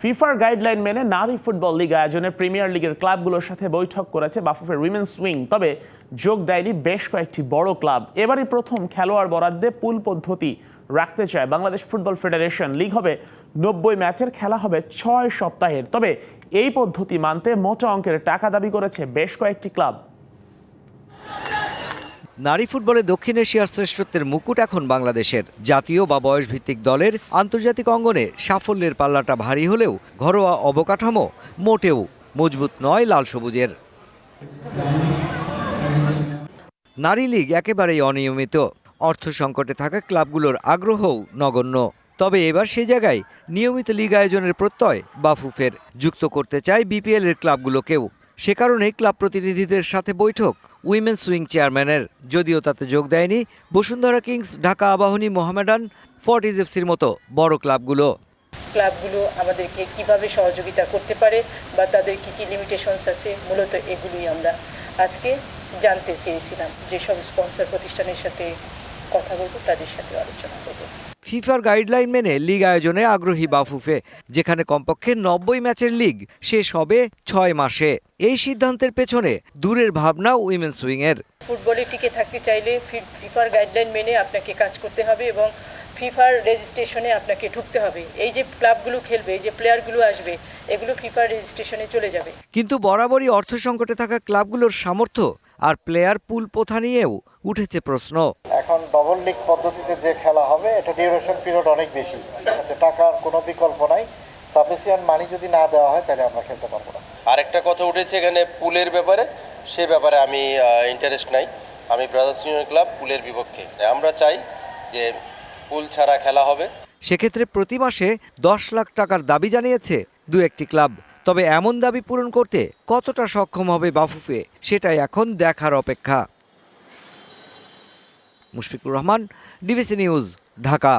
ফিফার গাইডলাইন মেনে নারী ফুটবল লিগ আয়োজনে প্রিমিয়ার লিগের ক্লাবগুলোর সাথে বৈঠক করেছে বাফুফের উইমেন্স উইং। তবে যোগ দেয়নি বেশ কয়েকটি বড় ক্লাব। এবারই প্রথম খেলোয়াড় বরাদ্দে পুল পদ্ধতি রাখতে চায় বাংলাদেশ ফুটবল ফেডারেশন। লিগ হবে 90 ম্যাচের, খেলা হবে 6 সপ্তাহের। তবে এই পদ্ধতি মানতে মোটা অঙ্কের টাকা দাবি করেছে বেশ কয়েকটি ক্লাব। নারী ফুটবলে দক্ষিণ এশিয়ার শ্রেষ্ঠত্বের মুকুট এখন বাংলাদেশের। জাতীয় বা বয়সভিত্তিক দলের আন্তর্জাতিক অঙ্গনে সাফল্যের পাল্লাটা ভারী হলেও ঘরোয়া অবকাঠামো মোটেও মজবুত নয় লাল সবুজের। নারী লীগ একেবারেই অনিয়মিত। অর্থ সংকটে থাকা ক্লাবগুলোর আগ্রহও নগণ্য। তবে এবার সেই জায়গায় নিয়মিত লীগ আয়োজনের প্রত্যয় বাফুফের যুক্ত করতে চায় বিপিএল এর ক্লাবগুলোকেও। সে কারণে ক্লাব প্রতিনিধিদের সাথে বৈঠক উইমেন্স উইং চেয়ারম্যানের। যদিও তাতে যোগ দেয়নি বসুন্ধরা কিংস, ঢাকা আবাহনী, মোহামেডান, ফর্টিজ এফসির মতো বড় ক্লাবগুলো আমাদেরকে কিভাবে সহযোগিতা করতে পারে বা তাদের কি কি লিমিটেশনস আছে, মূলত এগুলোই আমরা আজকে জানতে চেয়েছিলাম। যেসব স্পন্সর প্রতিষ্ঠানের সাথে কথা বলবো তাদের সাথে আলোচনা করবো। ফিফার গাইডলাইন মেনে লিগ আয়োজনে আগ্রহী বাফুফে, যেখানে কমপক্ষে 90 ম্যাচের লিগ শেষ হবে 6 মাসে। এই সিদ্ধান্তের পেছনে দূরের ভাবনা উইমেন্স উইং এর। ফুটবলে টিকে থাকতে চাইলে ফিফার গাইডলাইন মেনে আপনাকে কাজ করতে হবে এবং ফিফার রেজিস্ট্রেশনে আপনাকে ঢুকতে হবে। এই যে ক্লাবগুলো খেলবে, এই যে প্লেয়ারগুলো আসবে, এগুলো ফিফার রেজিস্ট্রেশনে চলে যাবে। কিন্তু বরাবরই অর্থ সংকটে থাকা ক্লাবগুলোর সামর্থ্য আর প্লেয়ার পুল প্রথা নিয়েও উঠেছে প্রশ্ন। এখন ডবল লিগ পদ্ধতিতে যে খেলা হবে, এটা ডিউরেশন পিরিয়ড অনেক বেশি। আচ্ছা, টাকার কোনো বিকল্প নাই। সাফিসিয়েন্ট মানি যদি না দেওয়া হয় তাহলে আমরা খেলতে পারবো না। আরেকটা কথা উঠেছে এখানে পুলের ব্যাপারে, সে ব্যাপারে আমি ইন্টারেস্ট নাই। আমি ব্রাদার্স ইউনিয়ন ক্লাব পুলের বিপক্ষে। আমরা চাই যে পুল ছাড়া খেলা হবে। সেক্ষেত্রে প্রতি মাসে 10 লাখ টাকার দাবি জানিয়েছে দু একটি ক্লাব। তবে এমন দাবি পূরণ করতে কতটা সক্ষম হবে বাফুফে, সেটাই এখন দেখার অপেক্ষা। Mushfiqur Rahman, DBC news, Dhaka.